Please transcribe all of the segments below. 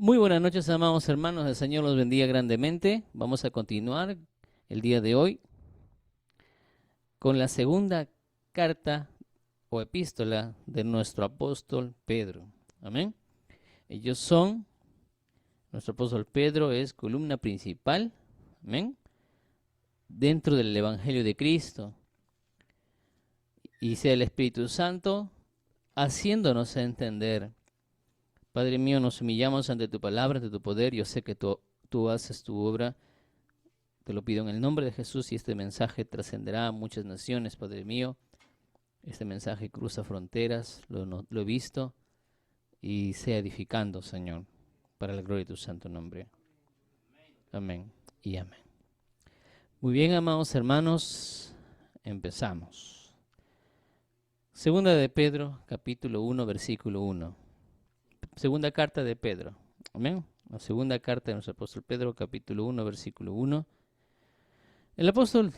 Muy buenas noches, amados hermanos. El Señor los bendiga grandemente. Vamos a continuar el día de hoy con la segunda carta o epístola de nuestro apóstol Pedro. Amén. Ellos son, nuestro apóstol Pedro es columna principal, amén, dentro del Evangelio de Cristo. Y sea el Espíritu Santo haciéndonos entender. Padre mío, nos humillamos ante tu palabra, ante tu poder. Yo sé que tú haces tu obra. Te lo pido en el nombre de Jesús y este mensaje trascenderá a muchas naciones, Padre mío. Este mensaje cruza fronteras, lo he visto y sea edificando, Señor, para la gloria de tu santo nombre. Amén y amén. Muy bien, amados hermanos, empezamos. Segunda de Pedro, capítulo 1, versículo 1. Segunda carta de Pedro. Amén. La segunda carta de nuestro apóstol Pedro, capítulo 1, versículo 1. El apóstol,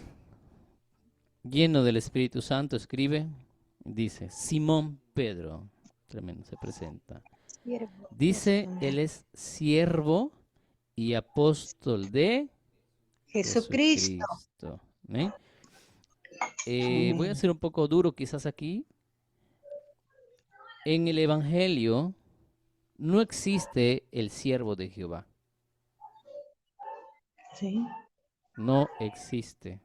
lleno del Espíritu Santo, escribe, dice, Simón Pedro, tremendo, se presenta. Siervo y Dice, él apóstol es siervo y apóstol de Jesucristo. Jesucristo. ¿Amén? Voy a Amén. ser un poco duro quizás aquí. En el Evangelio no existe el siervo de Jehová. Sí. No existe.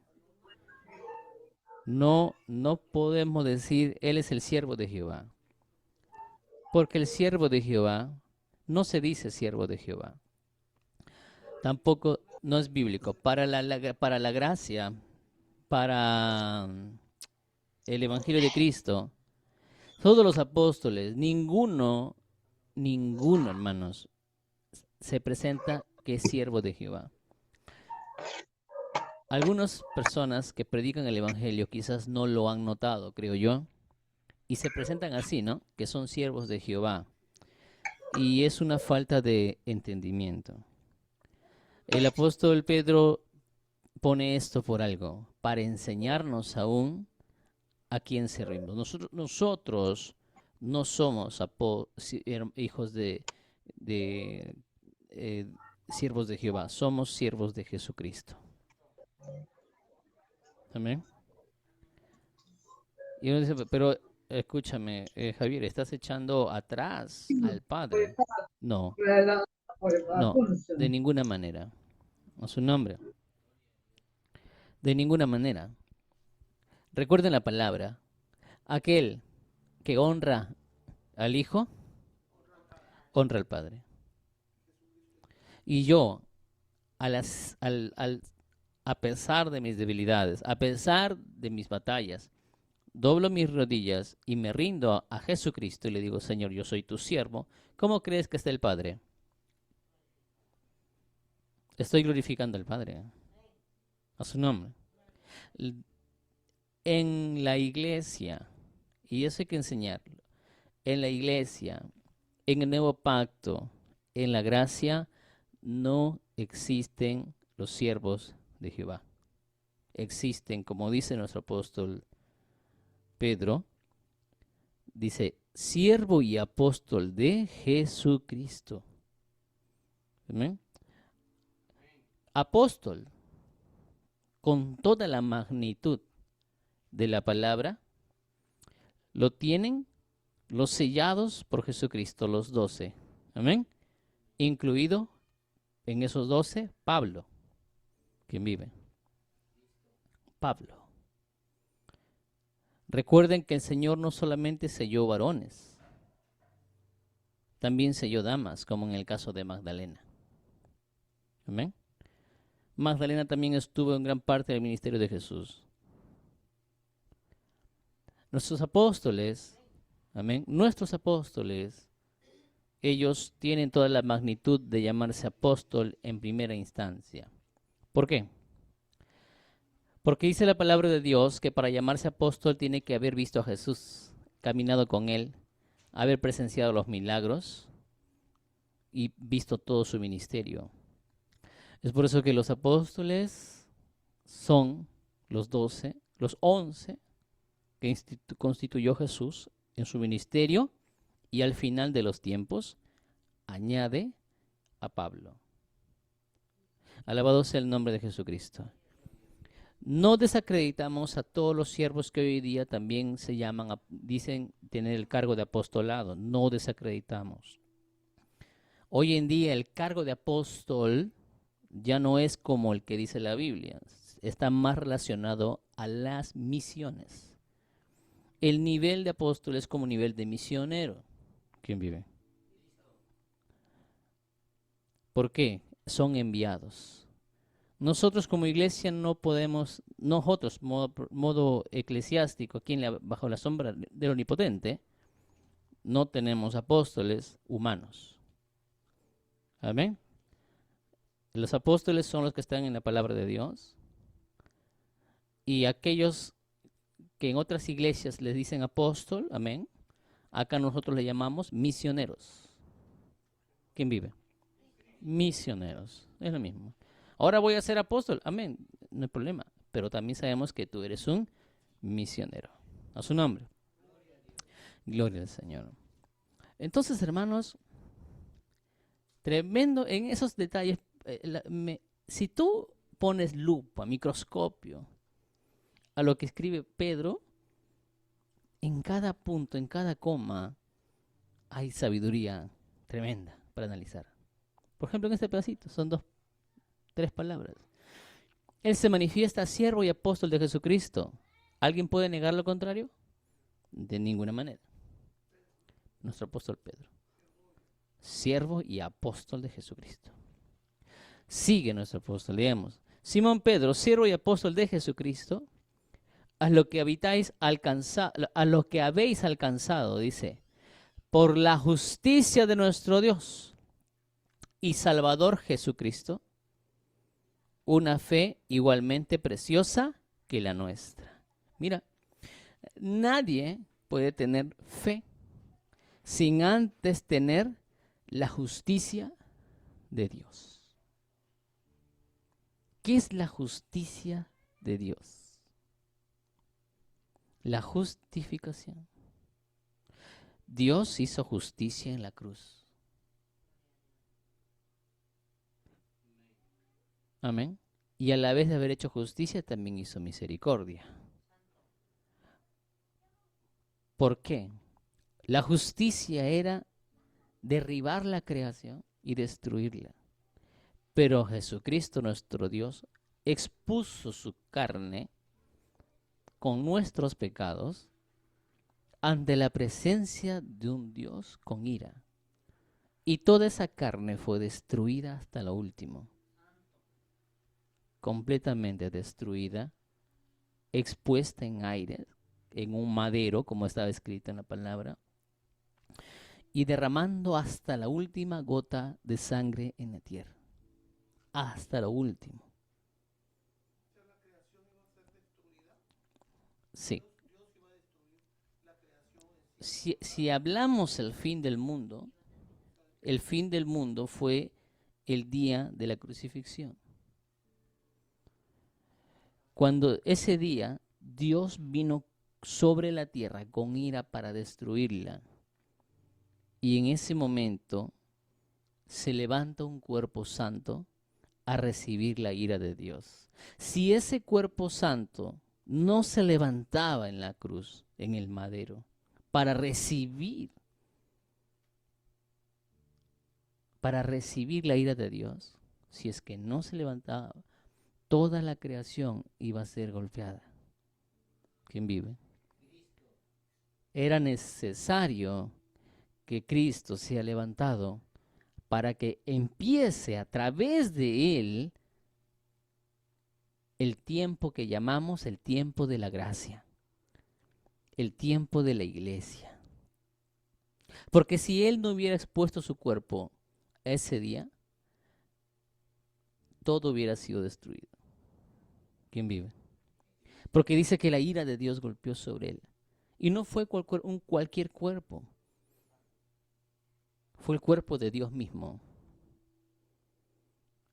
No podemos decir, él es el siervo de Jehová. Porque el siervo de Jehová no se dice siervo de Jehová. Tampoco no es bíblico. Para la gracia, para el Evangelio de Cristo, todos los apóstoles, ninguno, hermanos, se presenta que es siervo de Jehová. Algunas personas que predican el Evangelio quizás no lo han notado, creo yo, y se presentan así, ¿no? Que son siervos de Jehová. Y es una falta de entendimiento. El apóstol Pedro pone esto por algo, para enseñarnos aún a quién servimos. Nosotros no somos hijos de eh, siervos de Jehová, somos siervos de Jesucristo. Amén. Y uno dice, pero escúchame, Javier, estás echando atrás al Padre. No, no, de ninguna manera. A su nombre, de ninguna manera. Recuerden la palabra, aquel que honra al Hijo, honra al Padre. Y yo, a, las, al, a pesar de mis debilidades, a pesar de mis batallas, doblo mis rodillas y me rindo a Jesucristo y le digo, Señor, yo soy tu siervo. ¿Cómo crees que está el Padre? Estoy glorificando al Padre, a su nombre. En la iglesia, y eso hay que enseñarlo, en la iglesia, en el nuevo pacto, en la gracia, no existen los siervos de Jehová. Existen, como dice nuestro apóstol Pedro, dice, siervo y apóstol de Jesucristo. ¿Amén? Apóstol, con toda la magnitud de la palabra, lo tienen los sellados por Jesucristo, los 12. Amén. Incluido en esos 12, Pablo, quien vive. Pablo. Recuerden que el Señor no solamente selló varones, también selló damas, como en el caso de Magdalena. Amén. Magdalena también estuvo en gran parte del ministerio de Jesús. Nuestros apóstoles, amén, nuestros apóstoles, ellos tienen toda la magnitud de llamarse apóstol en primera instancia. ¿Por qué? Porque dice la palabra de Dios que para llamarse apóstol tiene que haber visto a Jesús, caminado con él, haber presenciado los milagros y visto todo su ministerio. Es por eso que los apóstoles son los 12, los 11 que constituyó Jesús en su ministerio y al final de los tiempos añade a Pablo. Alabado sea el nombre de Jesucristo. No desacreditamos a todos los siervos que hoy día también se llaman, dicen tener el cargo de apostolado. No desacreditamos. Hoy en día el cargo de apóstol ya no es como el que dice la Biblia. Está más relacionado a las misiones. El nivel de apóstol es como nivel de misionero. ¿Quién vive? ¿Por qué? Son enviados. Nosotros como iglesia no podemos, nosotros, modo eclesiástico, aquí bajo la sombra del Omnipotente, no tenemos apóstoles humanos. Amén. Los apóstoles son los que están en la palabra de Dios. Y aquellos que en otras iglesias les dicen apóstol, amén, acá nosotros le llamamos misioneros. ¿Quién vive? Misioneros, es lo mismo. Ahora voy a ser apóstol, amén, no hay problema, pero también sabemos que tú eres un misionero. A su nombre. Gloria al Señor. Entonces, hermanos, tremendo en esos detalles. Si tú pones lupa, microscopio, a lo que escribe Pedro, en cada punto, en cada coma, hay sabiduría tremenda para analizar. Por ejemplo, en este pedacito son 3 palabras. Él se manifiesta siervo y apóstol de Jesucristo. ¿Alguien puede negar lo contrario? De ninguna manera. Nuestro apóstol Pedro. Siervo y apóstol de Jesucristo. Sigue nuestro apóstol, leemos. Simón Pedro, siervo y apóstol de Jesucristo, a lo que habéis alcanzado, dice, por la justicia de nuestro Dios y Salvador Jesucristo, una fe igualmente preciosa que la nuestra. Mira, nadie puede tener fe sin antes tener la justicia de Dios. ¿Qué es la justicia de Dios? La justificación. Dios hizo justicia en la cruz. Amén. Y a la vez de haber hecho justicia, también hizo misericordia. ¿Por qué? La justicia era derribar la creación y destruirla. Pero Jesucristo, nuestro Dios, expuso su carne con nuestros pecados ante la presencia de un Dios con ira. Y toda esa carne fue destruida hasta lo último. Completamente destruida, expuesta en aire, en un madero, como estaba escrito en la palabra, y derramando hasta la última gota de sangre en la tierra. Hasta lo último. Sí. Si hablamos el fin del mundo fue el día de la crucifixión. Cuando ese día Dios vino sobre la tierra con ira para destruirla, y en ese momento se levanta un cuerpo santo a recibir la ira de Dios. Si ese cuerpo santo no se levantaba en la cruz, en el madero, para recibir la ira de Dios, si es que no se levantaba, toda la creación iba a ser golpeada. ¿Quién vive? Era necesario que Cristo sea levantado para que empiece a través de Él el tiempo que llamamos el tiempo de la gracia, el tiempo de la iglesia. Porque si Él no hubiera expuesto su cuerpo ese día, todo hubiera sido destruido. ¿Quién vive? Porque dice que la ira de Dios golpeó sobre Él. Y no fue cualquier cuerpo. Fue el cuerpo de Dios mismo.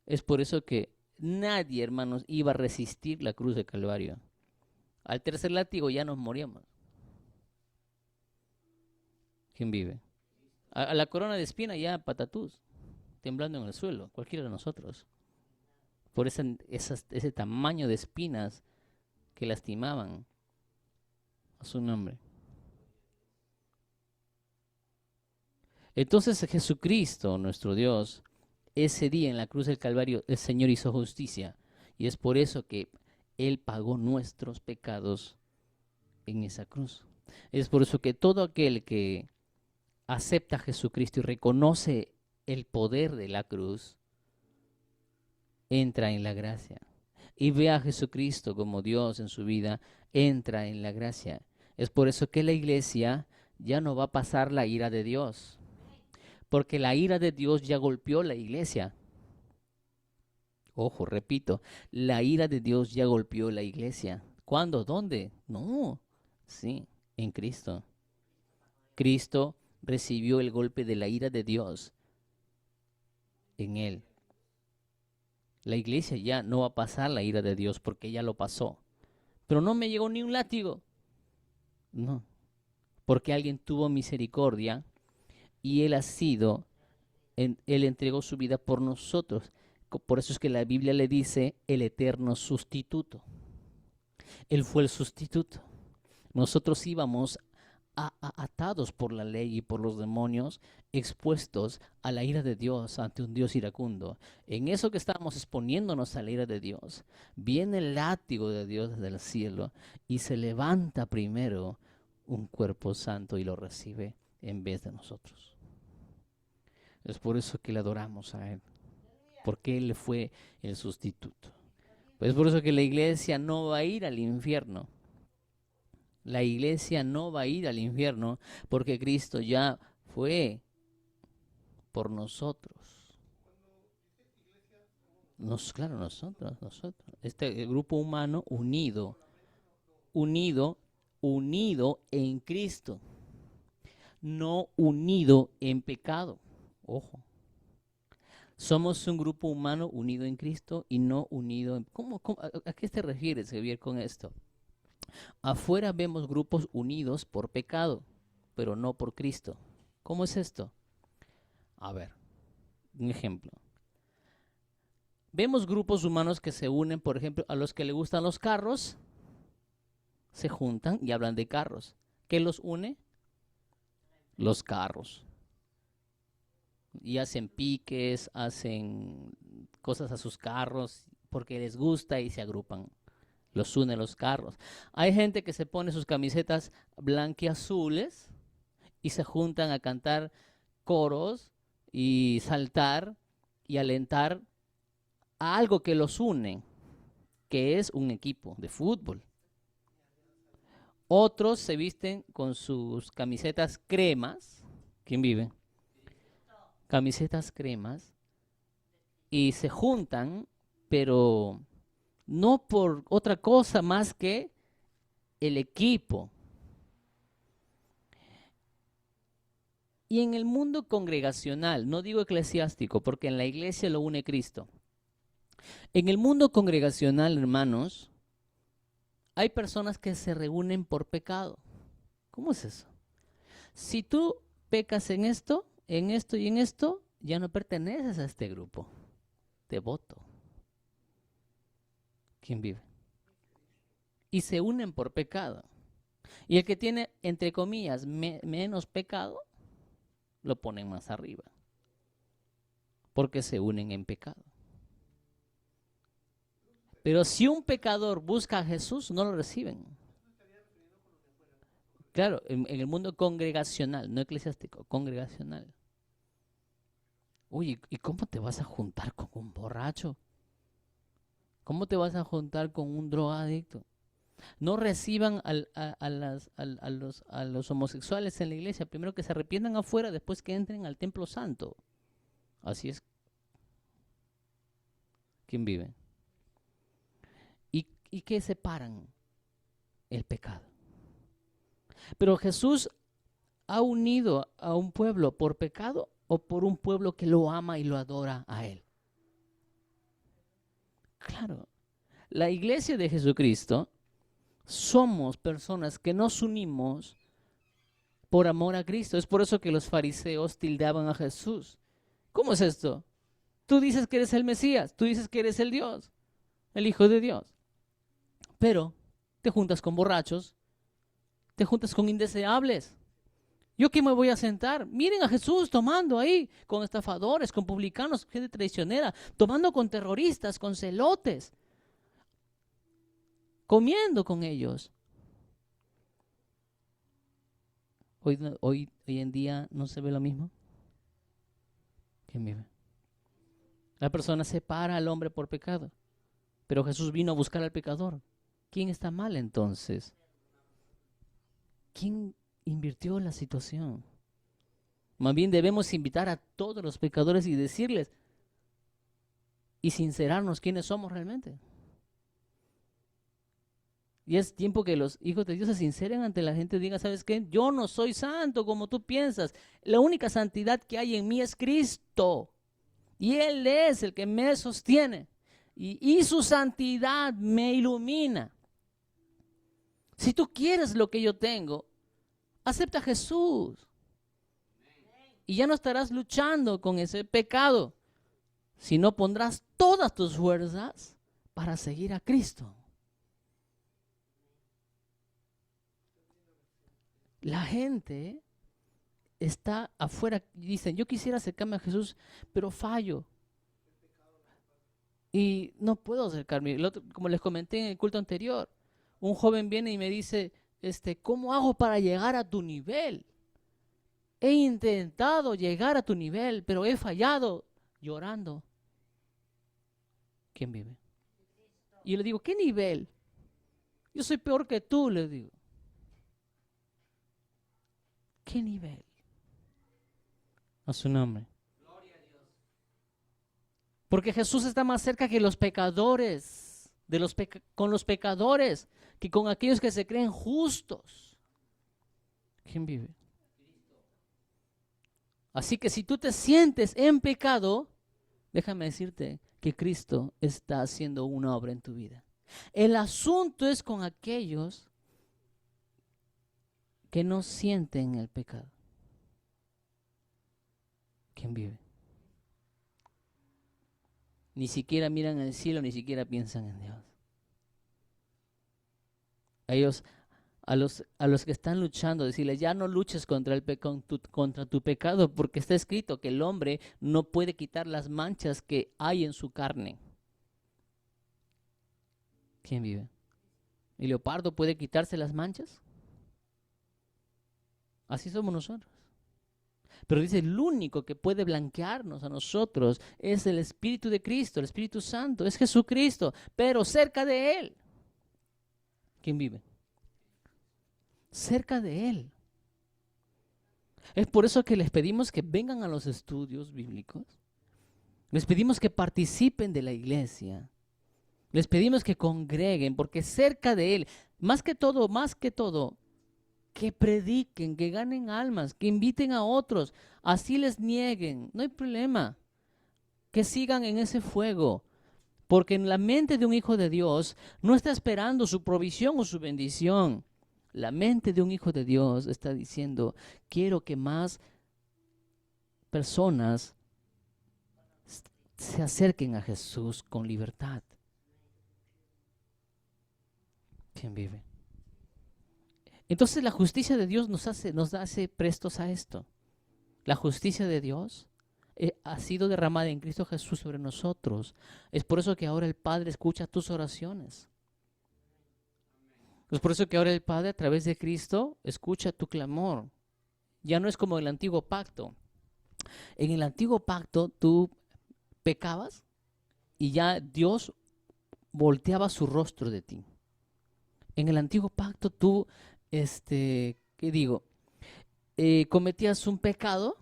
Es por eso que nadie, hermanos, iba a resistir la cruz de Calvario. Al tercer látigo ya nos moríamos. ¿Quién vive? A la corona de espina ya patatús. temblando en el suelo, cualquiera de nosotros, por ese tamaño de espinas que lastimaban a su nombre. Entonces Jesucristo, nuestro Dios, ese día en la cruz del Calvario, el Señor hizo justicia. Y es por eso que Él pagó nuestros pecados en esa cruz. Es por eso que todo aquel que acepta a Jesucristo y reconoce el poder de la cruz, entra en la gracia. Y ve a Jesucristo como Dios en su vida, entra en la gracia. Es por eso que la iglesia ya no va a pasar la ira de Dios, porque la ira de Dios ya golpeó la iglesia. Ojo, repito, la ira de Dios ya golpeó la iglesia. ¿Cuándo? ¿Dónde? No, sí, en Cristo. Cristo recibió el golpe de la ira de Dios en Él. La iglesia ya no va a pasar la ira de Dios porque ya lo pasó. Pero no me llegó ni un látigo. No, porque alguien tuvo misericordia y Él Él entregó su vida por nosotros. Por eso es que la Biblia le dice el eterno sustituto. Él fue el sustituto. Nosotros íbamos atados por la ley y por los demonios, expuestos a la ira de Dios ante un Dios iracundo. En eso que estábamos exponiéndonos a la ira de Dios, viene el látigo de Dios desde el cielo y se levanta primero un cuerpo santo y lo recibe en vez de nosotros. Es por eso que le adoramos a Él, porque Él fue el sustituto. Pues es por eso que la iglesia no va a ir al infierno. La iglesia no va a ir al infierno porque Cristo ya fue por nosotros. Claro, nosotros. Este grupo humano unido en Cristo, no unido en pecado. Ojo. Somos un grupo humano unido en Cristo y no unido en... ¿A qué te refieres, Javier, con esto? Afuera vemos grupos unidos por pecado, pero no por Cristo. ¿Cómo es esto? A ver, un ejemplo. Vemos grupos humanos que se unen, por ejemplo, a los que les gustan los carros, se juntan y hablan de carros. ¿Qué los une? Los carros. Y hacen piques, hacen cosas a sus carros porque les gusta y se agrupan. Los une los carros. Hay gente que se pone sus camisetas blanquiazules y se juntan a cantar coros y saltar y alentar a algo que los une, que es un equipo de fútbol. Otros se visten con sus camisetas cremas. ¿Quién vive? Camisetas cremas y se juntan, pero no por otra cosa más que el equipo. Y en el mundo congregacional, no digo eclesiástico, porque en la iglesia lo une Cristo. En el mundo congregacional, hermanos, hay personas que se reúnen por pecado. ¿Cómo es eso? Si tú pecas en esto y en esto, ya no perteneces a este grupo. Te voto. ¿Quién vive? Y se unen por pecado. Y el que tiene, entre comillas, menos pecado, lo ponen más arriba. Porque se unen en pecado. Pero si un pecador busca a Jesús, no lo reciben. Claro, en el mundo congregacional, no eclesiástico, congregacional. Oye, ¿y cómo te vas a juntar con un borracho? ¿Cómo te vas a juntar con un drogadicto? No reciban a los homosexuales en la iglesia. Primero que se arrepientan afuera, después que entren al templo santo. Así es. ¿Quién vive? ¿Y qué separan? El pecado. Pero Jesús ha unido a un pueblo por pecado o por un pueblo que lo ama y lo adora a Él. Claro, la iglesia de Jesucristo somos personas que nos unimos por amor a Cristo. Es por eso que los fariseos tildaban a Jesús. ¿Cómo es esto? Tú dices que eres el Mesías, tú dices que eres el Dios, el Hijo de Dios. Pero te juntas con borrachos, te juntas con indeseables. ¿Yo qué me voy a sentar? Miren a Jesús tomando ahí con estafadores, con publicanos, gente traicionera, tomando con terroristas, con celotes, comiendo con ellos. Hoy en día no se ve lo mismo. ¿Quién vive? La persona separa al hombre por pecado, pero Jesús vino a buscar al pecador. ¿Quién está mal entonces? ¿Quién invirtió la situación? Más bien debemos invitar a todos los pecadores y decirles y sincerarnos quiénes somos realmente. Y es tiempo que los hijos de Dios se sinceren ante la gente y digan, ¿sabes qué? Yo no soy santo como tú piensas. La única santidad que hay en mí es Cristo. Y Él es el que me sostiene. Y su santidad me ilumina. Si tú quieres lo que yo tengo, acepta a Jesús. Y ya no estarás luchando con ese pecado, sino pondrás todas tus fuerzas para seguir a Cristo. La gente está afuera y dicen, yo quisiera acercarme a Jesús, pero fallo. Y no puedo acercarme. Como les comenté en el culto anterior, un joven viene y me dice, ¿cómo hago para llegar a tu nivel? He intentado llegar a tu nivel, pero he fallado, llorando. ¿Quién vive? Y yo le digo, ¿qué nivel? Yo soy peor que tú, le digo. ¿Qué nivel? A su nombre. Porque Jesús está más cerca que los pecadores, con los pecadores, que con aquellos que se creen justos. ¿Quién vive? Así que si tú te sientes en pecado, déjame decirte que Cristo está haciendo una obra en tu vida. El asunto es con aquellos que no sienten el pecado. ¿Quién vive? Ni siquiera miran al cielo, ni siquiera piensan en Dios. A los que están luchando, decirles, ya no luches contra tu pecado, porque está escrito que el hombre no puede quitar las manchas que hay en su carne. ¿Quién vive? ¿El leopardo puede quitarse las manchas? Así somos nosotros. Pero dice, el único que puede blanquearnos a nosotros es el Espíritu de Cristo, el Espíritu Santo, es Jesucristo, pero cerca de Él. ¿Quién vive? Cerca de Él. Es por eso que les pedimos que vengan a los estudios bíblicos. Les pedimos que participen de la iglesia. Les pedimos que congreguen, porque cerca de Él, más que todo, que prediquen, que ganen almas, que inviten a otros, así les nieguen, no hay problema, que sigan en ese fuego, porque en la mente de un hijo de Dios no está esperando su provisión o su bendición. La mente de un hijo de Dios está diciendo, quiero que más personas se acerquen a Jesús con libertad. ¿Quién vive? Entonces la justicia de Dios nos hace prestos a esto. La justicia de Dios ha sido derramada en Cristo Jesús sobre nosotros. Es por eso que ahora el Padre escucha tus oraciones. Es por eso que ahora el Padre a través de Cristo escucha tu clamor. Ya no es como el antiguo pacto. En el antiguo pacto tú pecabas y ya Dios volteaba su rostro de ti. En el antiguo pacto tú cometías un pecado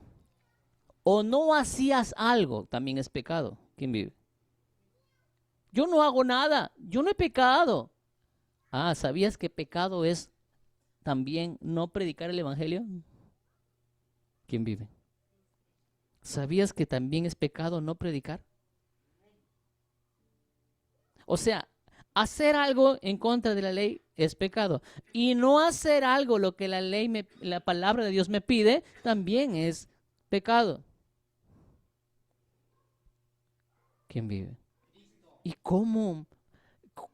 o no hacías algo, también es pecado. ¿Quién vive? Yo no hago nada, yo no he pecado. Ah, ¿sabías que pecado es también no predicar el evangelio? ¿Quién vive? ¿Sabías que también es pecado no predicar? O sea, hacer algo en contra de la ley es pecado. Y no hacer algo lo que la palabra de Dios me pide, también es pecado. ¿Quién vive? ¿Y cómo?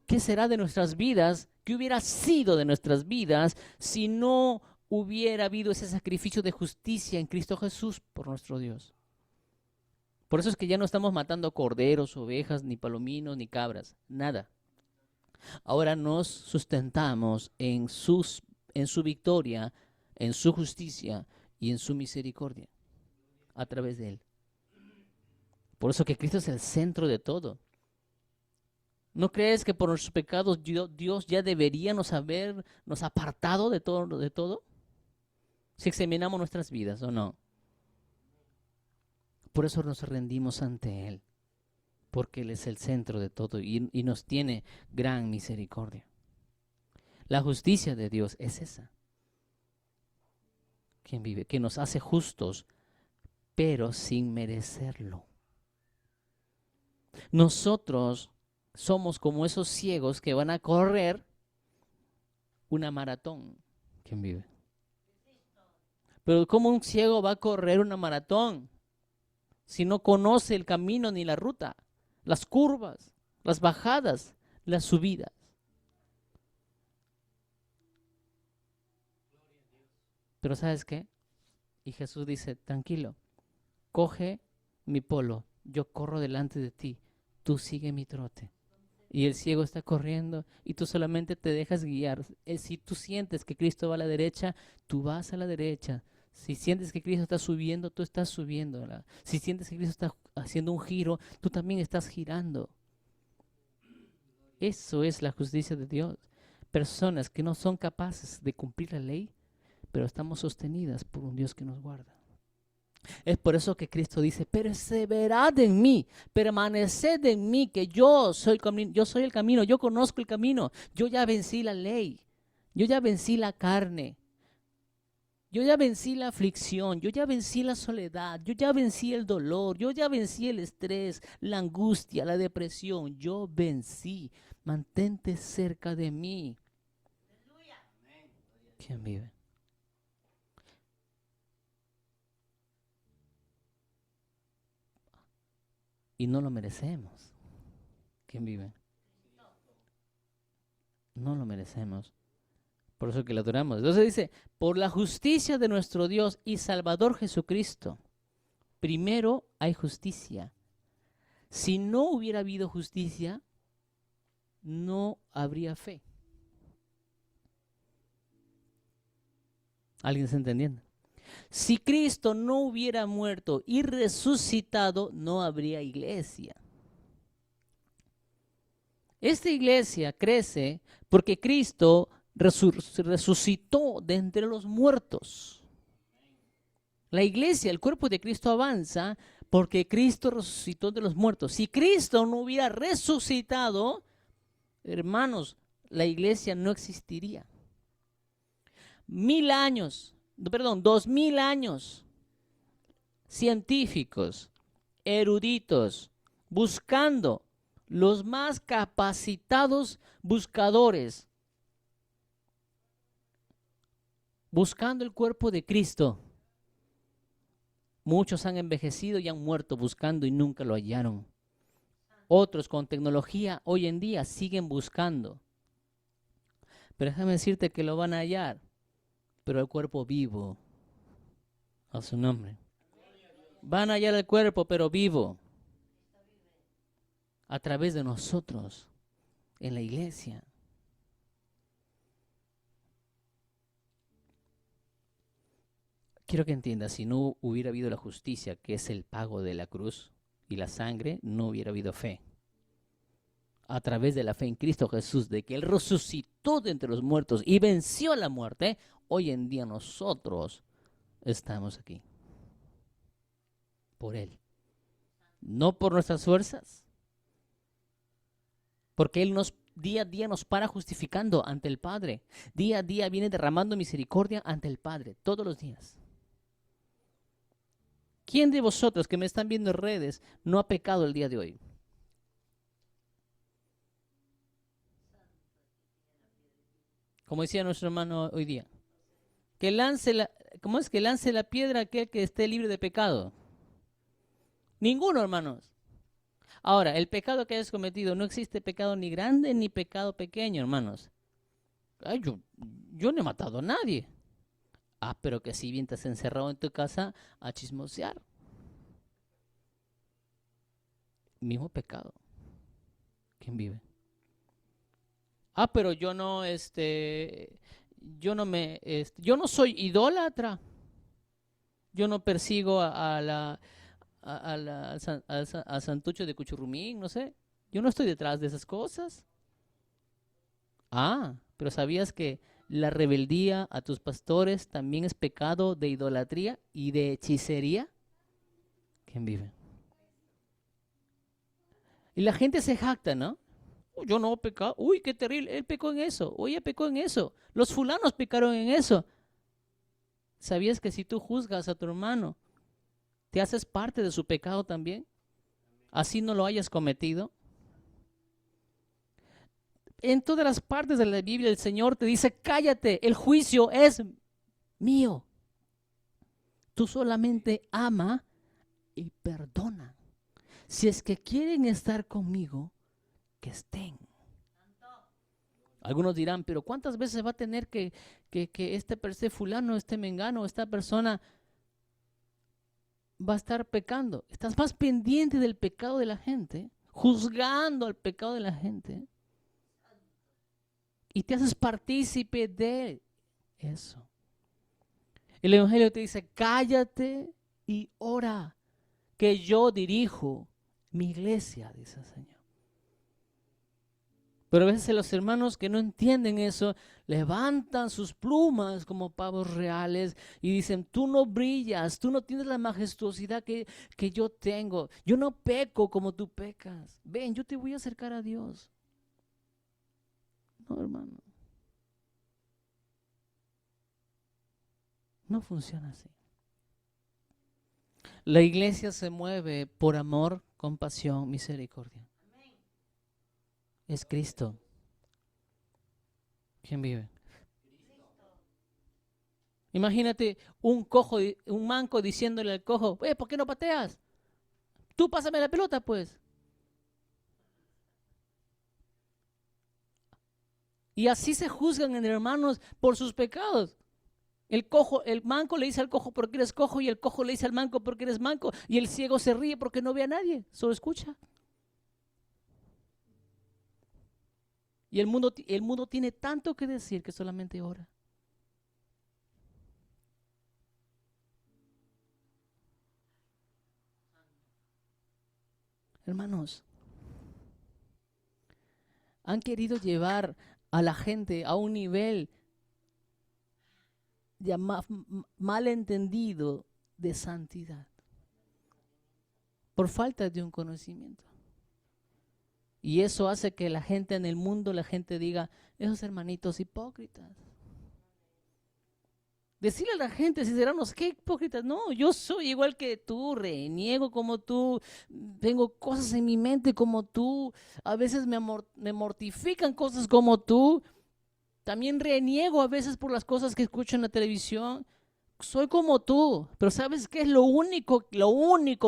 ¿Qué será de nuestras vidas? ¿Qué hubiera sido de nuestras vidas si no hubiera habido ese sacrificio de justicia en Cristo Jesús por nuestro Dios? Por eso es que ya no estamos matando corderos, ovejas, ni palominos, ni cabras, nada. Ahora nos sustentamos en su victoria, en su justicia y en su misericordia a través de Él. Por eso que Cristo es el centro de todo. ¿No crees que por nuestros pecados Dios ya debería nos habernos apartado de todo? Si examinamos nuestras vidas o no. Por eso nos rendimos ante Él, porque Él es el centro de todo y nos tiene gran misericordia. La justicia de Dios es esa. ¿Quién vive? Que nos hace justos, pero sin merecerlo. Nosotros somos como esos ciegos que van a correr una maratón. ¿Quién vive? Pero ¿cómo un ciego va a correr una maratón si no conoce el camino ni la ruta, las curvas, las bajadas, las subidas? Pero ¿sabes qué? Y Jesús dice, tranquilo, coge mi polo, yo corro delante de ti, tú sigue mi trote. Y el ciego está corriendo y tú solamente te dejas guiar. Si tú sientes que Cristo va a la derecha, tú vas a la derecha. Si sientes que Cristo está subiendo, tú estás subiendo. Si sientes que Cristo está haciendo un giro, tú también estás girando. Eso es la justicia de Dios. Personas que no son capaces de cumplir la ley, pero estamos sostenidas por un Dios que nos guarda. Es por eso que Cristo dice, perseverad en mí, permaneced en mí, que yo soy el camino, yo conozco el camino, yo ya vencí la ley, yo ya vencí la carne, yo ya vencí la aflicción, yo ya vencí la soledad, yo ya vencí el dolor, yo ya vencí el estrés, la angustia, la depresión, yo vencí, mantente cerca de mí. ¿Quién vive? Y no lo merecemos. ¿Quién vive? No lo merecemos. Por eso que lo adoramos. Entonces dice, por la justicia de nuestro Dios y Salvador Jesucristo. Primero hay justicia. Si no hubiera habido justicia, no habría fe. ¿Alguien está entendiendo? Si Cristo no hubiera muerto y resucitado, no habría iglesia. Esta iglesia crece porque Cristo resucitó de entre los muertos. La iglesia, el cuerpo de Cristo avanza porque Cristo resucitó de los muertos. Si Cristo no hubiera resucitado, hermanos, la iglesia no existiría. 2000 años, científicos, eruditos, buscando los más capacitados buscadores, buscando el cuerpo de Cristo. Muchos han envejecido y han muerto buscando y nunca lo hallaron. Otros con tecnología hoy en día siguen buscando. Pero déjame decirte que lo van a hallar, pero el cuerpo vivo, a su nombre. Van a hallar el cuerpo, pero vivo, a través de nosotros, en la iglesia. Quiero que entiendas, si no hubiera habido la justicia, que es el pago de la cruz y la sangre, no hubiera habido fe. A través de la fe en Cristo Jesús, de que Él resucitó de entre los muertos y venció la muerte, hoy en día nosotros estamos aquí. Por Él. No por nuestras fuerzas. Porque Él día a día nos para justificando ante el Padre. Día a día viene derramando misericordia ante el Padre, todos los días. ¿Quién de vosotros que me están viendo en redes no ha pecado el día de hoy? Como decía nuestro hermano hoy día. ¿Cómo es que lance la piedra aquel que esté libre de pecado? Ninguno, hermanos. Ahora, el pecado que hayas cometido, no existe pecado ni grande ni pecado pequeño, hermanos. Ay, yo no he matado a nadie. Ah, pero que si bien te has encerrado en tu casa a chismosear. Mismo pecado. ¿Quién vive? Ah, pero yo no, yo no soy idólatra. Yo no persigo al santucho de Cuchurrumín, no sé. Yo no estoy detrás de esas cosas. Ah, pero ¿sabías que la rebeldía a tus pastores también es pecado de idolatría y de hechicería? ¿Quién vive? Y la gente se jacta, ¿no? Yo no he pecado. Uy, qué terrible. Él pecó en eso. Uy, ella pecó en eso. Los fulanos pecaron en eso. ¿Sabías que si tú juzgas a tu hermano, te haces parte de su pecado también? Así no lo hayas cometido. En todas las partes de la Biblia el Señor te dice, cállate, el juicio es mío. Tú solamente ama y perdona. Si es que quieren estar conmigo, que estén. Algunos dirán, pero ¿cuántas veces va a tener que este fulano, este mengano, esta persona va a estar pecando? Estás más pendiente del pecado de la gente, juzgando al pecado de la gente, y te haces partícipe de eso. El Evangelio te dice, cállate y ora, que yo dirijo mi iglesia, dice el Señor. Pero a veces los hermanos que no entienden eso, levantan sus plumas como pavos reales y dicen, tú no brillas, tú no tienes la majestuosidad que yo tengo. Yo no peco como tú pecas. Ven, yo te voy a acercar a Dios. No, hermano. No funciona así. La iglesia se mueve por amor, compasión, misericordia. Es Cristo. ¿Quién vive? Imagínate un cojo, un manco diciéndole al cojo, ¿por qué no pateas? Tú pásame la pelota, pues. Y así se juzgan entre hermanos por sus pecados. El manco le dice al cojo porque eres cojo y el cojo le dice al manco porque eres manco y el ciego se ríe porque no ve a nadie, solo escucha. Y el mundo tiene tanto que decir que solamente ora. Hermanos, han querido llevar a la gente a un nivel ya mal entendido de santidad por falta de un conocimiento. Y eso hace que la gente en el mundo, la gente diga, esos hermanitos hipócritas. Decirle a la gente, sincerarnos, qué hipócritas. No, yo soy igual que tú, reniego como tú, tengo cosas en mi mente como tú, a veces me mortifican cosas como tú, también reniego a veces por las cosas que escucho en la televisión. Soy como tú, pero ¿sabes qué es lo único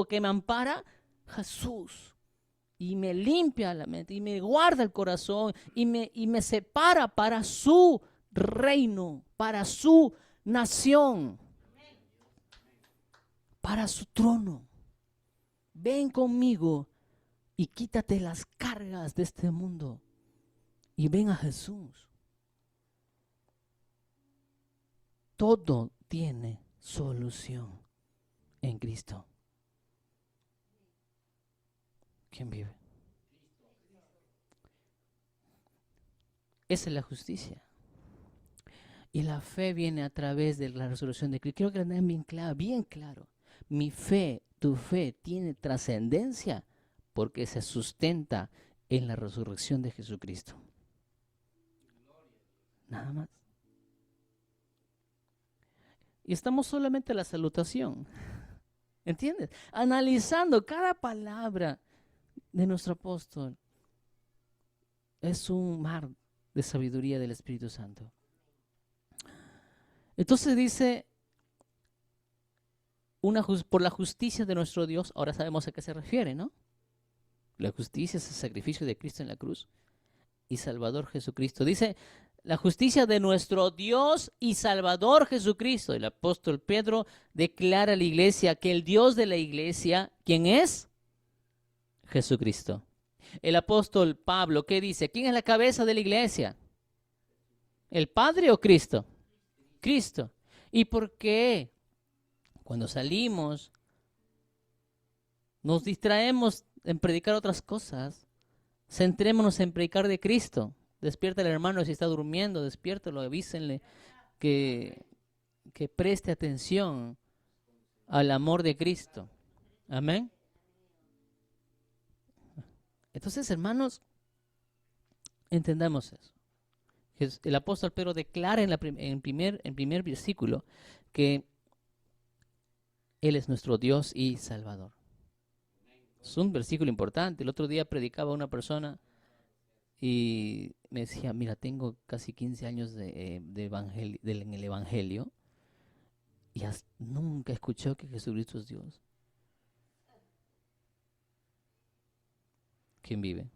que me ampara? Jesús. Y me limpia la mente, y me guarda el corazón, y me separa para su reino, para su nación, para su trono. Ven conmigo y quítate las cargas de este mundo y ven a Jesús. Todo tiene solución en Cristo. ¿Quién vive? Esa es la justicia. Y la fe viene a través de la resurrección de Cristo. Quiero que lo tengan bien claro. Mi fe, tu fe tiene trascendencia porque se sustenta en la resurrección de Jesucristo. Nada más. Y estamos solamente en la salutación. ¿Entiendes? Analizando cada palabra de nuestro apóstol. Es un mar de sabiduría del Espíritu Santo. Entonces dice, por la justicia de nuestro Dios, ahora sabemos a qué se refiere, ¿no? La justicia es el sacrificio de Cristo en la cruz y Salvador Jesucristo. Dice, la justicia de nuestro Dios y Salvador Jesucristo. El apóstol Pedro declara a la iglesia que el Dios de la iglesia, ¿quién es? Jesucristo. El apóstol Pablo, ¿qué dice? ¿Quién es la cabeza de la iglesia? ¿El Padre o Cristo? Cristo. ¿Y por qué? Cuando salimos, nos distraemos en predicar otras cosas. Centrémonos en predicar de Cristo. Despierta al hermano si está durmiendo, despiértalo, avísenle que preste atención al amor de Cristo. Amén. Entonces, hermanos, entendamos eso. El apóstol Pedro declara en primer versículo que Él es nuestro Dios y Salvador. Es un versículo importante. El otro día predicaba a una persona y me decía, mira, tengo casi 15 años en el Evangelio y nunca escuché que Jesucristo es Dios. ¿Quién vive?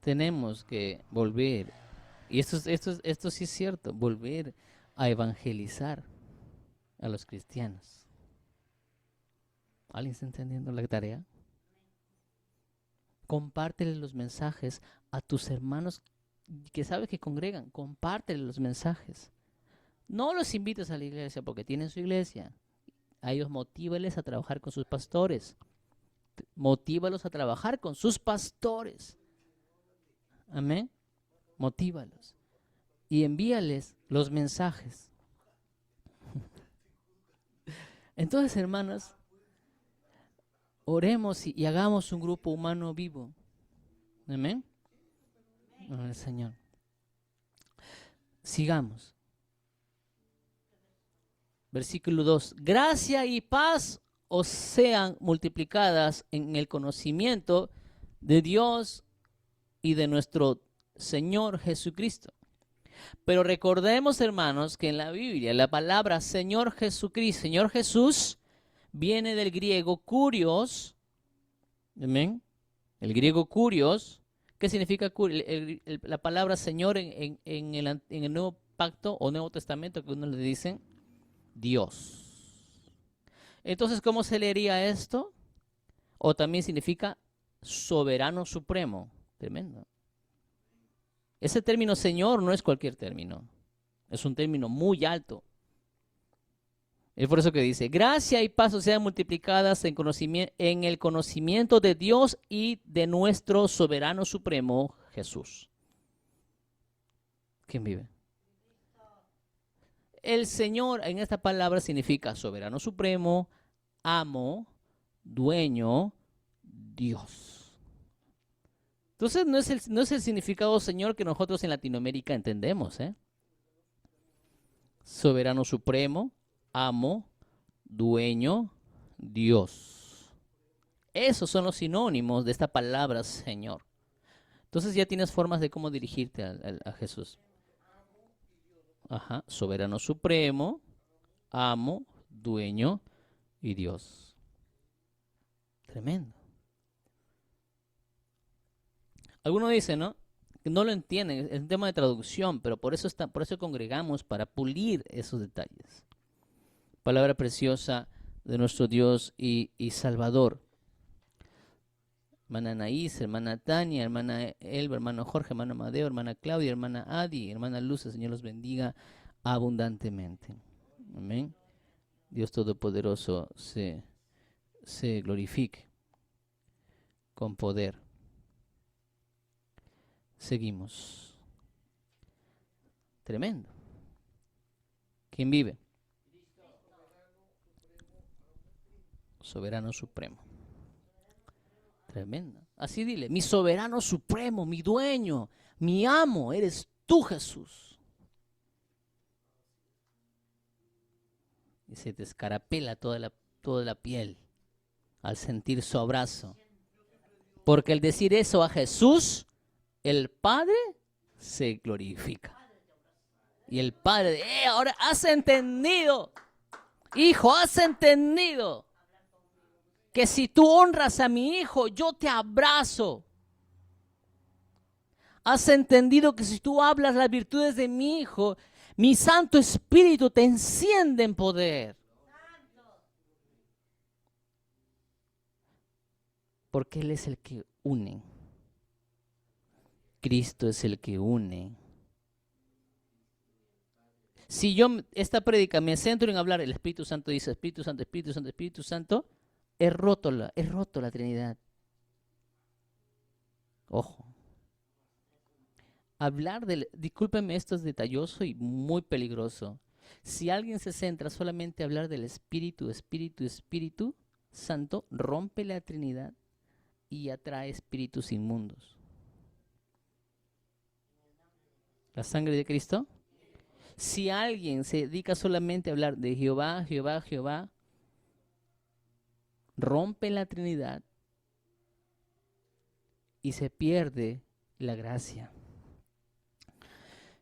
Tenemos que volver, y esto sí es cierto, volver a evangelizar a los cristianos. ¿Alguien está entendiendo la tarea? Compártele los mensajes a tus hermanos que sabes que congregan. Compártele los mensajes. No los invites a la iglesia porque tienen su iglesia. A ellos motívales a trabajar con sus pastores. Motívalos a trabajar con sus pastores. Amén. Motívalos. Y envíales los mensajes. Entonces, hermanos, oremos y hagamos un grupo humano vivo. Amén. Al Señor. Sigamos. Versículo 2. Gracia y paz os sean multiplicadas en el conocimiento de Dios y de nuestro Señor Jesucristo. Pero recordemos, hermanos, que en la Biblia la palabra Señor Jesucristo, Señor Jesús, viene del griego kurios. Amén. El griego kurios. ¿Qué significa la palabra Señor en el Nuevo Pacto o Nuevo Testamento, que uno le dicen? Dios. Entonces, ¿cómo se leería esto? O también significa soberano supremo. Tremendo. Ese término Señor no es cualquier término. Es un término muy alto. Es por eso que dice, gracia y paz sean multiplicadas en el conocimiento de Dios y de nuestro soberano supremo, Jesús. ¿Quién vive? El Señor en esta palabra significa soberano supremo, amo, dueño, Dios. Entonces no es el significado Señor que nosotros en Latinoamérica entendemos, Soberano supremo, amo, dueño, Dios. Esos son los sinónimos de esta palabra Señor. Entonces ya tienes formas de cómo dirigirte a Jesús. Ajá, soberano supremo, amo, dueño y Dios. Tremendo. Algunos dicen, ¿no? Que no lo entienden, es un tema de traducción, pero por eso congregamos, para pulir esos detalles. Palabra preciosa de nuestro Dios y Salvador. Hermana Anaís, hermana Tania, hermana Elba, hermano Jorge, hermano Amadeo, hermana Claudia, hermana Adi, hermana Luz, el Señor los bendiga abundantemente. Amén. Dios Todopoderoso se glorifique con poder. Seguimos. Tremendo. ¿Quién vive? Soberano supremo. Tremendo. Así dile, mi soberano supremo, mi dueño, mi amo, eres tú, Jesús. Y se te escarapela toda la piel al sentir su abrazo. Porque al decir eso a Jesús, el Padre se glorifica. Y el Padre, ahora has entendido, hijo, has entendido que si tú honras a mi hijo, yo te abrazo. Has entendido que si tú hablas las virtudes de mi hijo, mi Santo Espíritu te enciende en poder. Porque Él es el que une. Cristo es el que une. Si yo, esta prédica, me centro en hablar, el Espíritu Santo dice Espíritu Santo, Espíritu Santo, Espíritu Santo, he roto la Trinidad. Ojo. Hablar discúlpenme, esto es detalloso y muy peligroso. Si alguien se centra solamente a hablar del Espíritu, Espíritu, Espíritu Santo, rompe la Trinidad y atrae espíritus inmundos. La sangre de Cristo. Si alguien se dedica solamente a hablar de Jehová, Jehová, Jehová, rompe la Trinidad y se pierde la gracia.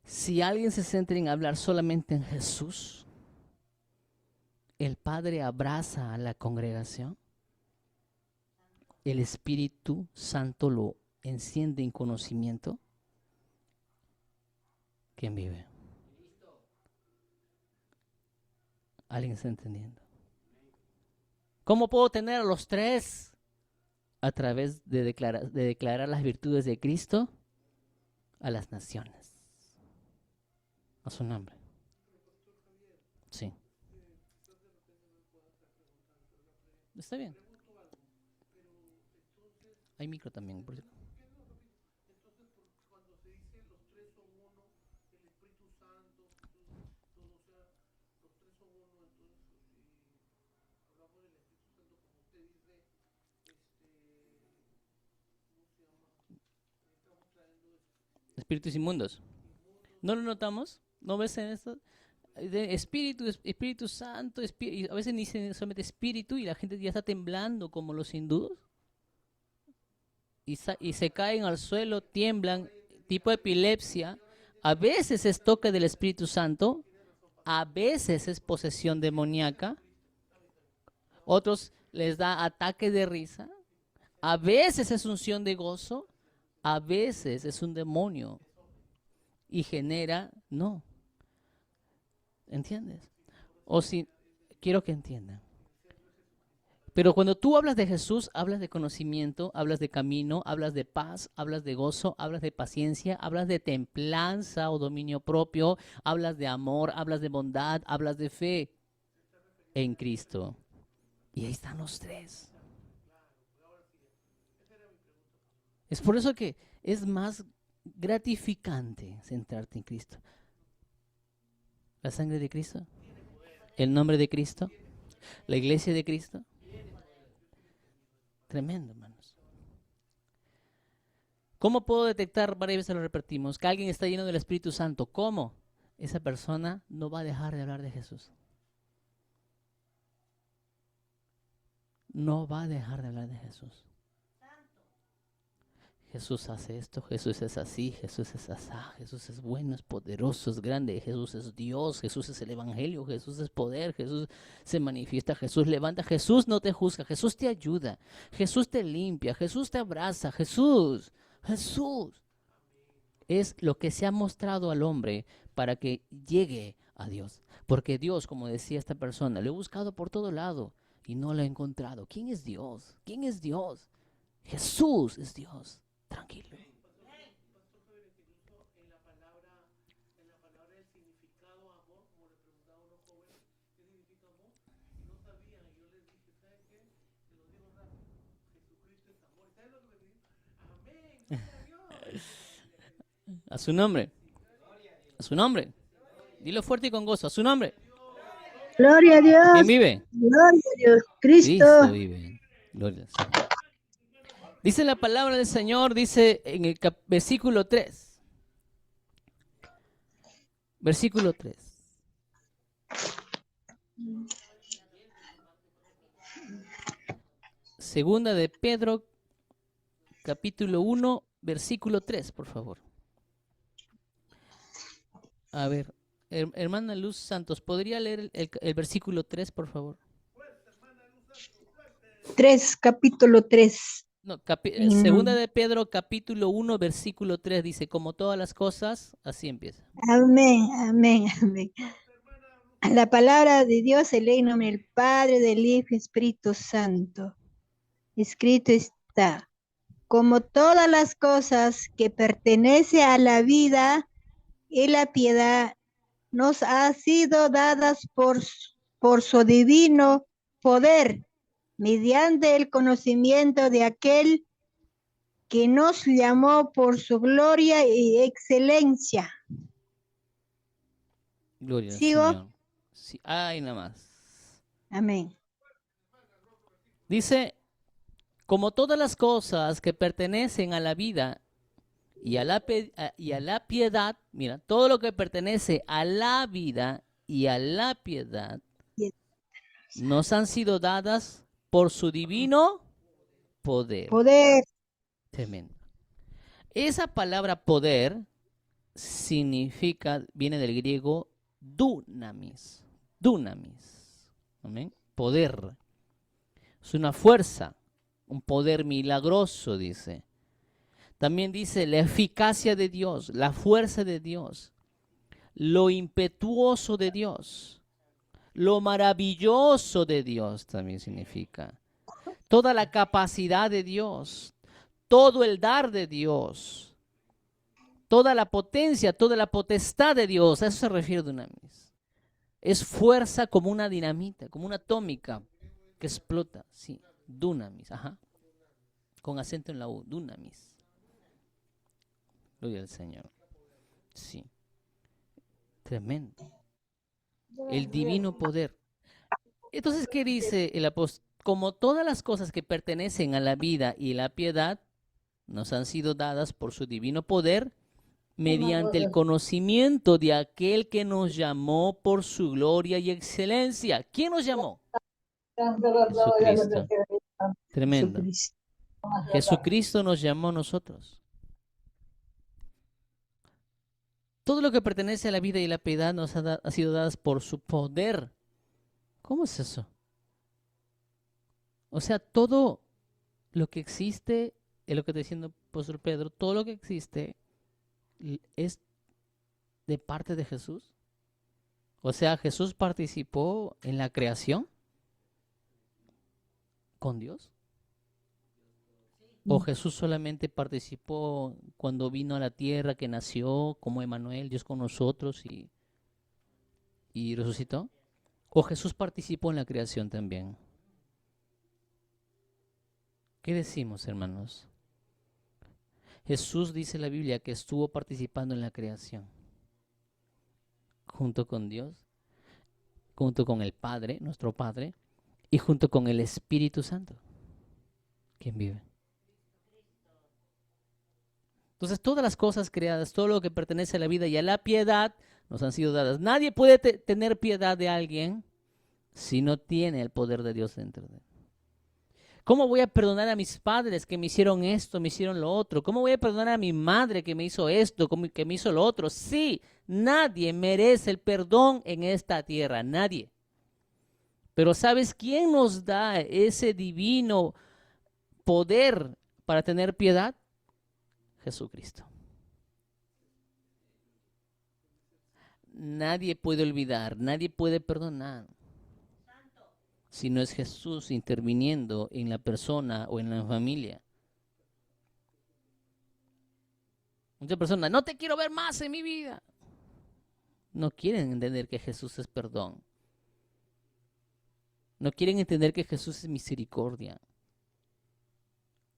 Si alguien se centra en hablar solamente en Jesús, el Padre abraza a la congregación, el Espíritu Santo lo enciende en conocimiento. ¿Quién vive? ¿Alguien está entendiendo? ¿Cómo puedo tener a los tres? A través de declarar las virtudes de Cristo a las naciones. A su nombre. Sí. Está bien. Hay micro también. Por cierto. Espíritus inmundos. ¿No lo notamos? ¿No ves en esto? Espíritu Santo, y a veces ni solamente espíritu y la gente ya está temblando como los hindúes. Y se caen al suelo, tiemblan, tipo epilepsia. A veces es toque del Espíritu Santo, a veces es posesión demoníaca. Otros les da ataque de risa. A veces es unción de gozo, a veces es un demonio y genera, no. ¿Entiendes? O si, quiero que entiendan. Pero cuando tú hablas de Jesús, hablas de conocimiento, hablas de camino, hablas de paz, hablas de gozo, hablas de paciencia, hablas de templanza o dominio propio, hablas de amor, hablas de bondad, hablas de fe en Cristo. Y ahí están los tres. Es por eso que es más gratificante centrarte en Cristo. La sangre de Cristo, el nombre de Cristo, la iglesia de Cristo. Tremendo, hermanos. ¿Cómo puedo detectar, varias veces lo repetimos, que alguien está lleno del Espíritu Santo? ¿Cómo? Esa persona no va a dejar de hablar de Jesús. No va a dejar de hablar de Jesús. Jesús hace esto, Jesús es así, Jesús es asá, Jesús es bueno, es poderoso, es grande, Jesús es Dios, Jesús es el Evangelio, Jesús es poder, Jesús se manifiesta, Jesús levanta, Jesús no te juzga, Jesús te ayuda, Jesús te limpia, Jesús te abraza, Jesús es lo que se ha mostrado al hombre para que llegue a Dios. Porque Dios, como decía esta persona, lo he buscado por todo lado y no lo he encontrado. ¿Quién es Dios? ¿Quién es Dios? Jesús es Dios. Tranquilo. A su nombre. A su nombre. Dilo fuerte y con gozo. A su nombre. Gloria a Dios. ¿Quién vive? Gloria a Dios. Cristo vive. Gloria al Señor. Dice la palabra del Señor, dice en el versículo 3. Versículo 3. Segunda de Pedro, capítulo 1, versículo 3, por favor. A ver, hermana Luz Santos, ¿podría leer el versículo 3, por favor? 3, capítulo 3. No, segunda de Pedro, capítulo 1, versículo 3 dice, como todas las cosas, así empieza. Amén, amén, amén. La palabra de Dios se lee en nombre del Padre, del Hijo y Espíritu Santo. Escrito está, como todas las cosas que pertenecen a la vida y la piedad, nos ha sido dadas por su divino poder, mediante el conocimiento de aquel que nos llamó por su gloria y excelencia. Gloria al ¿Sigo? Señor. Sí, ay, nada más. Amén. Dice, como todas las cosas que pertenecen a la vida y a la piedad, mira, todo lo que pertenece a la vida y a la piedad nos han sido dadas por su divino poder. Poder. Tremendo. Esa palabra poder significa, viene del griego dunamis. Dunamis. ¿Amén? Poder. Es una fuerza, un poder milagroso, dice. También dice la eficacia de Dios, la fuerza de Dios, lo impetuoso de Dios, lo maravilloso de Dios también significa. Toda la capacidad de Dios, todo el dar de Dios, toda la potencia, toda la potestad de Dios, a eso se refiere dunamis. Es fuerza como una dinamita, como una atómica que explota, sí, dunamis, ajá, con acento en la U, dunamis. Gloria al Señor. Sí. Tremendo. El divino poder. Entonces, ¿qué dice el apóstol? Como todas las cosas que pertenecen a la vida y la piedad nos han sido dadas por su divino poder mediante el conocimiento de aquel que nos llamó por su gloria y excelencia. ¿Quién nos llamó? Jesucristo. Tremendo. Jesucristo nos llamó a nosotros. Todo lo que pertenece a la vida y la piedad nos ha sido dadas por su poder. ¿Cómo es eso? O sea, todo lo que existe, es lo que está diciendo el apóstol Pedro, todo lo que existe es de parte de Jesús. O sea, Jesús participó en la creación con Dios. ¿O Jesús solamente participó cuando vino a la tierra, que nació como Emmanuel, Dios con nosotros y resucitó? ¿O Jesús participó en la creación también? ¿Qué decimos, hermanos? Jesús dice en la Biblia que estuvo participando en la creación, junto con Dios, junto con el Padre, nuestro Padre, y junto con el Espíritu Santo. ¿Quién vive? Entonces, todas las cosas creadas, todo lo que pertenece a la vida y a la piedad, nos han sido dadas. Nadie puede tener piedad de alguien si no tiene el poder de Dios dentro de él. ¿Cómo voy a perdonar a mis padres que me hicieron esto, me hicieron lo otro? ¿Cómo voy a perdonar a mi madre que me hizo esto, que me hizo lo otro? Sí, nadie merece el perdón en esta tierra, nadie. Pero ¿sabes quién nos da ese divino poder para tener piedad? Jesucristo. Nadie puede olvidar, nadie puede perdonar si no es Jesús interviniendo en la persona o en la familia. Muchas personas, no te quiero ver más en mi vida. No quieren entender que Jesús es perdón. No quieren entender que Jesús es misericordia.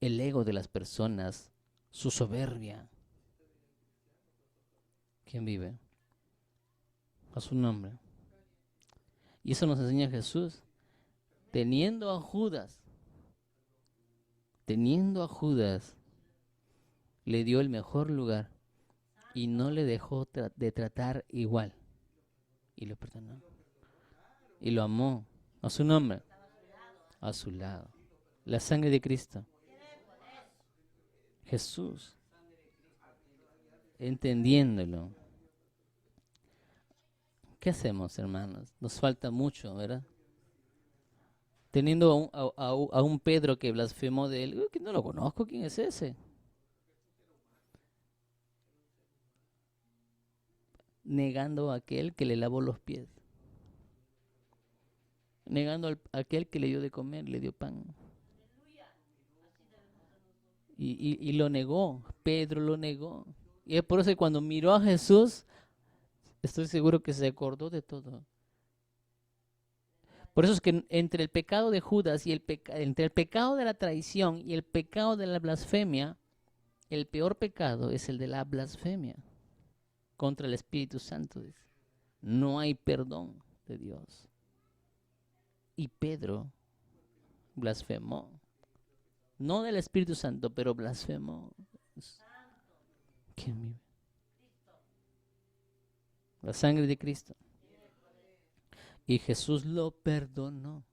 El ego de las personas, su soberbia. ¿Quién vive? A su nombre. Y eso nos enseña Jesús. Teniendo a Judas, le dio el mejor lugar y no le dejó de tratar igual. Y lo perdonó. Y lo amó. A su nombre. A su lado. La sangre de Cristo. Jesús. Entendiéndolo. ¿Qué hacemos, hermanos? Nos falta mucho, ¿verdad? teniendo a un Pedro que blasfemó de él. Que no lo conozco, ¿quién es ese? Negando a aquel que le lavó los pies. Negando a aquel que le dio de comer, le dio pan. Y lo negó, Pedro lo negó. Y es por eso que cuando miró a Jesús, estoy seguro que se acordó de todo. Por eso es que entre el pecado de Judas y entre el pecado de la traición y el pecado de la blasfemia, el peor pecado es el de la blasfemia contra el Espíritu Santo. No hay perdón de Dios. Y Pedro blasfemó. No del Espíritu Santo, pero blasfemó. ¿Quién vive? La sangre de Cristo. Y Jesús lo perdonó.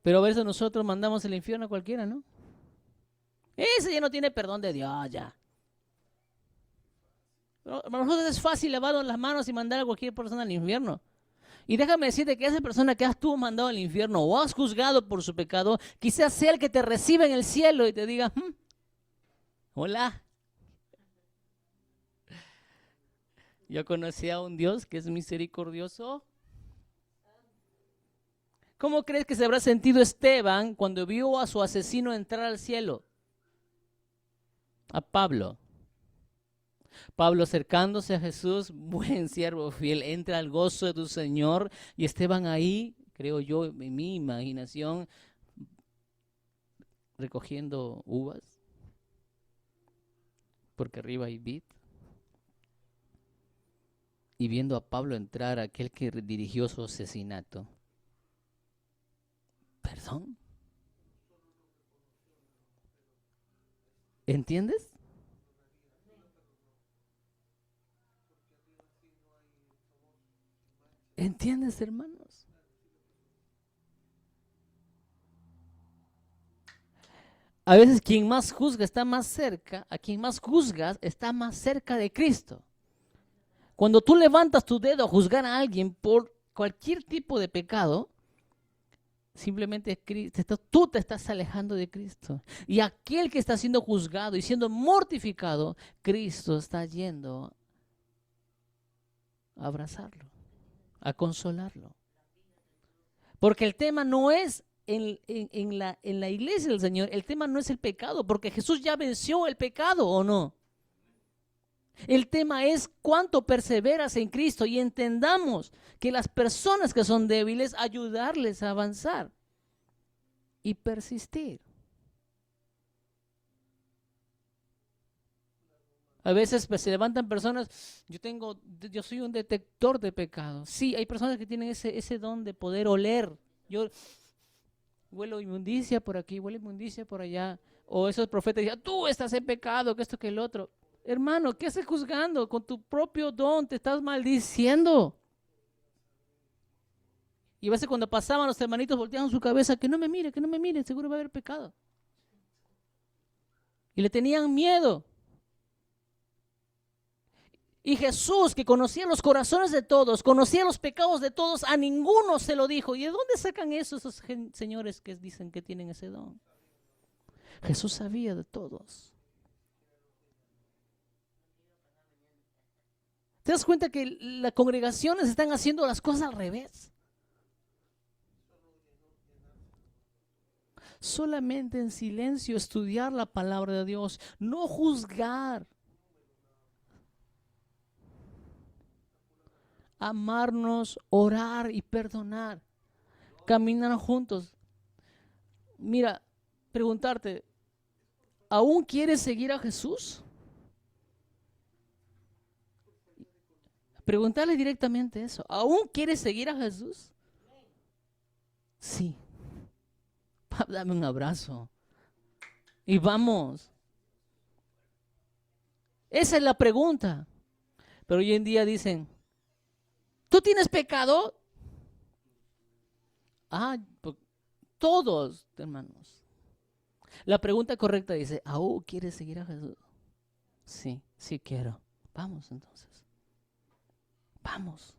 Pero a veces nosotros mandamos al infierno a cualquiera, ¿no? Ese ya no tiene perdón de Dios, ya. Pero para nosotros es fácil lavarnos las manos y mandar a cualquier persona al infierno. Y déjame decirte que esa persona que has tú mandado al infierno o has juzgado por su pecado, quizás sea el que te reciba en el cielo y te diga, hola. Yo conocí a un Dios que es misericordioso. ¿Cómo crees que se habrá sentido Esteban cuando vio a su asesino entrar al cielo? A Pablo. Pablo acercándose a Jesús, buen siervo fiel, entra al gozo de tu Señor. Y Esteban ahí, creo yo, en mi imaginación, recogiendo uvas, porque arriba hay vid. Y viendo a Pablo entrar, aquel que dirigió su asesinato. ¿Perdón? ¿Entiendes? ¿Entiendes, hermanos? A veces quien más juzga está más cerca, a quien más juzgas está más cerca de Cristo. Cuando tú levantas tu dedo a juzgar a alguien por cualquier tipo de pecado, simplemente tú te estás alejando de Cristo. Y aquel que está siendo juzgado y siendo mortificado, Cristo está yendo a abrazarlo, a consolarlo. Porque el tema no es en la iglesia del Señor, el tema no es el pecado, porque Jesús ya venció el pecado, ¿o no? El tema es cuánto perseveras en Cristo y entendamos que las personas que son débiles, ayudarles a avanzar y persistir. A veces pues, se levantan personas, yo soy un detector de pecados. Sí, hay personas que tienen ese don de poder oler. Yo huelo inmundicia por aquí, huelo inmundicia por allá. O esos profetas dicen, tú estás en pecado, que esto, que el otro. Hermano, ¿qué haces juzgando? Con tu propio don te estás maldiciendo. Y a veces cuando pasaban los hermanitos volteaban su cabeza, que no me mire, seguro va a haber pecado. Y le tenían miedo. Y Jesús, que conocía los corazones de todos, conocía los pecados de todos, a ninguno se lo dijo. ¿Y de dónde sacan esos señores que dicen que tienen ese don? Jesús sabía de todos. ¿Te das cuenta que las congregaciones están haciendo las cosas al revés? Solamente en silencio estudiar la palabra de Dios, no juzgar. Amarnos, orar y perdonar. Caminar juntos. Mira, preguntarte, ¿aún quieres seguir a Jesús? Preguntarle directamente eso. ¿Aún quieres seguir a Jesús? Sí. Dame un abrazo. Y vamos. Esa es la pregunta. Pero hoy en día dicen, ¿tú tienes pecado? Todos, hermanos. La pregunta correcta dice, ¿aún quieres seguir a Jesús? Sí, sí quiero. Vamos entonces. Vamos.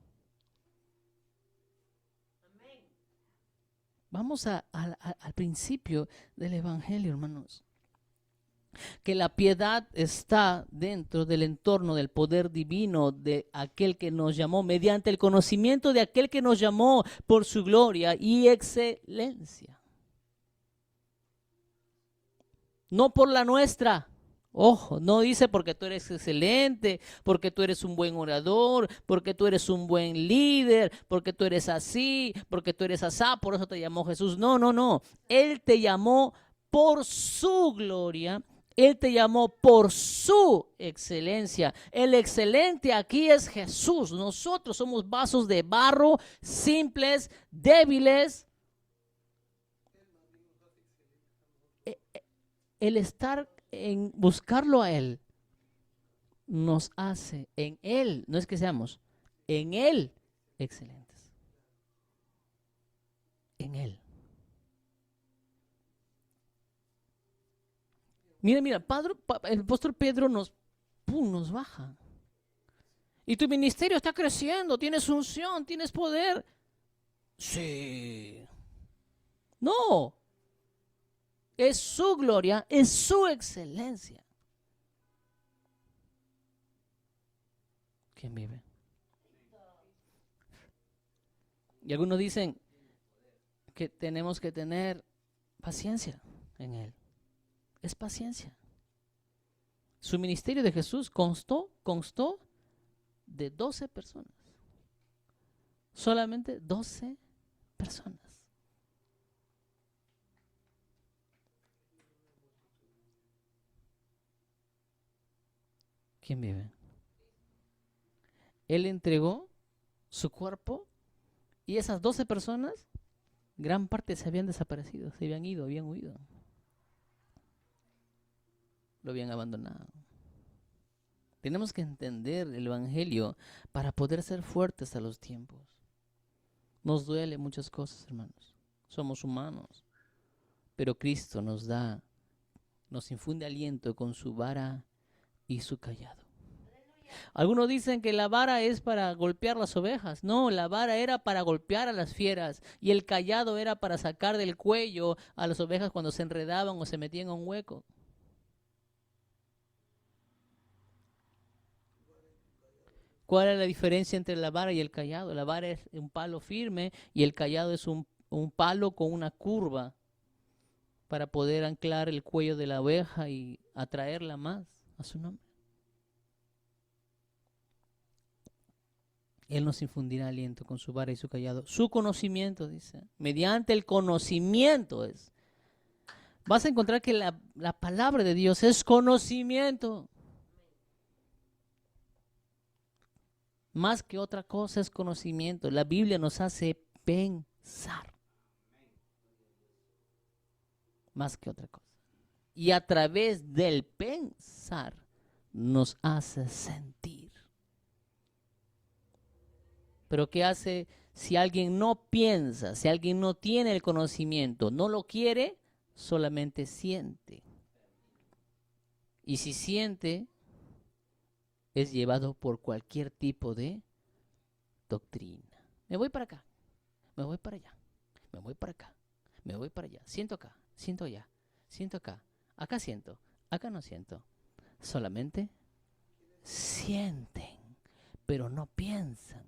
Vamos al principio del Evangelio, hermanos. Que la piedad está dentro del entorno del poder divino de aquel que nos llamó, mediante el conocimiento de aquel que nos llamó por su gloria y excelencia. No por la nuestra. Ojo, no dice porque tú eres excelente, porque tú eres un buen orador, porque tú eres un buen líder, porque tú eres así, porque tú eres asá, por eso te llamó Jesús. No, no, no. Él te llamó por su gloria. Él te llamó por su excelencia. El excelente aquí es Jesús. Nosotros somos vasos de barro, simples, débiles. El estar en buscarlo a Él nos hace en Él, no es que seamos, en Él excelentes. En Él. Mira, el apóstol Pedro nos baja. Y tu ministerio está creciendo, tienes unción, tienes poder. Sí. No. Es su gloria, es su excelencia. ¿Quién vive? Y algunos dicen que tenemos que tener paciencia en Él. Es paciencia. Su ministerio de Jesús constó de 12 personas. Solamente 12 personas. ¿Quién vive? Él entregó su cuerpo y esas 12 personas, gran parte se habían desaparecido, se habían ido, habían huido. Lo habían abandonado. Tenemos que entender el Evangelio para poder ser fuertes a los tiempos. Nos duele muchas cosas, hermanos. Somos humanos. Pero Cristo nos infunde aliento con su vara y su cayado. Algunos dicen que la vara es para golpear las ovejas. No, la vara era para golpear a las fieras y el cayado era para sacar del cuello a las ovejas cuando se enredaban o se metían a un hueco. ¿Cuál es la diferencia entre la vara y el cayado? La vara es un palo firme y el cayado es un palo con una curva para poder anclar el cuello de la oveja y atraerla más a su nombre. Él nos infundirá aliento con su vara y su cayado. Su conocimiento, dice. Mediante el conocimiento es. Vas a encontrar que la palabra de Dios es conocimiento. Más que otra cosa es conocimiento. La Biblia nos hace pensar. Más que otra cosa. Y a través del pensar nos hace sentir. Pero ¿qué hace si alguien no piensa, si alguien no tiene el conocimiento, no lo quiere, solamente siente? Y si siente, es llevado por cualquier tipo de doctrina. Me voy para acá, me voy para allá, me voy para acá, me voy para allá. Siento acá, siento allá, siento acá, siento, acá no siento. Solamente sienten, pero no piensan.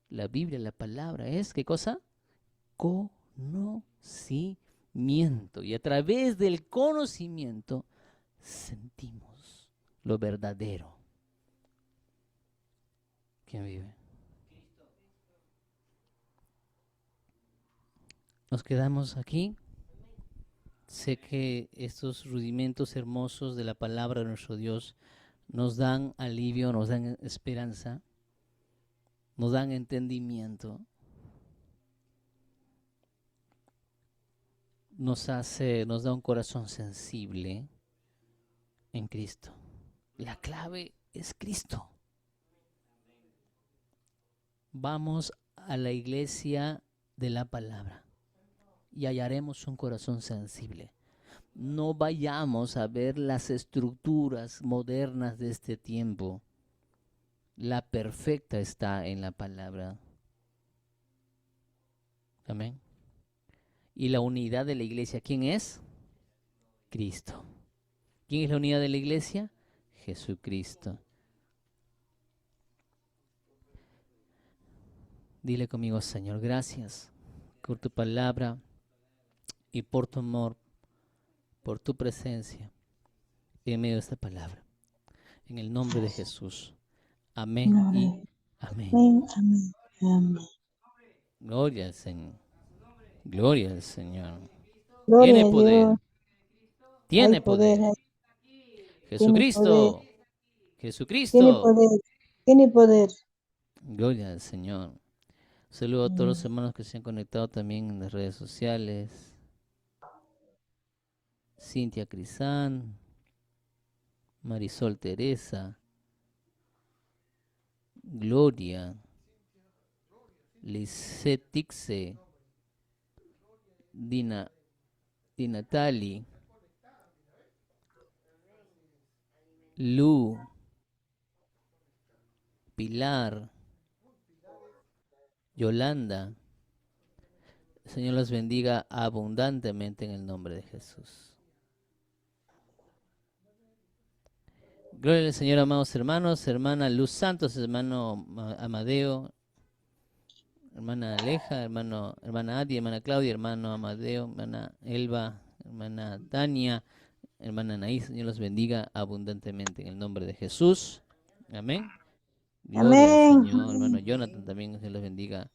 La Biblia, la palabra es, ¿qué cosa? Conocimiento. Y a través del conocimiento sentimos lo verdadero. ¿Quién vive? Nos quedamos aquí. Sé que estos rudimentos hermosos de la palabra de nuestro Dios nos dan alivio, nos dan esperanza, nos dan entendimiento, nos da un corazón sensible en Cristo. La clave es Cristo. Vamos a la iglesia de la palabra y hallaremos un corazón sensible. No vayamos a ver las estructuras modernas de este tiempo. La perfecta está en la palabra. Amén. Y la unidad de la iglesia, ¿quién es? Cristo. ¿Quién es la unidad de la iglesia? Jesucristo. Dile conmigo, Señor, gracias por tu palabra y por tu amor, por tu presencia en medio de esta palabra. En el nombre de Jesús. Amén y amén. Amén, amén, amén. Gloria al Señor. Gloria al Señor. Gloria Tiene a poder. Dios. Hay Tiene poder, poder. tiene poder, Jesucristo. tiene Jesucristo. poder, tiene poder. Gloria al Señor. Saludo a todos los hermanos que se han conectado también en las redes sociales. Cintia Crisán, Marisol Teresa, Gloria, Lisette Tixe, Dina Natali, Lu, Pilar, Yolanda. El Señor los bendiga abundantemente en el nombre de Jesús. Gloria al Señor, amados hermanos, hermana Luz Santos, hermano Amadeo, hermana Aleja, hermana Adi, hermana Claudia, hermano Amadeo, hermana Elba, hermana Tania, hermana Anaís. Señor los bendiga abundantemente en el nombre de Jesús. Amén. Gloria al Amén. Señor, hermano Jonathan también, Señor los bendiga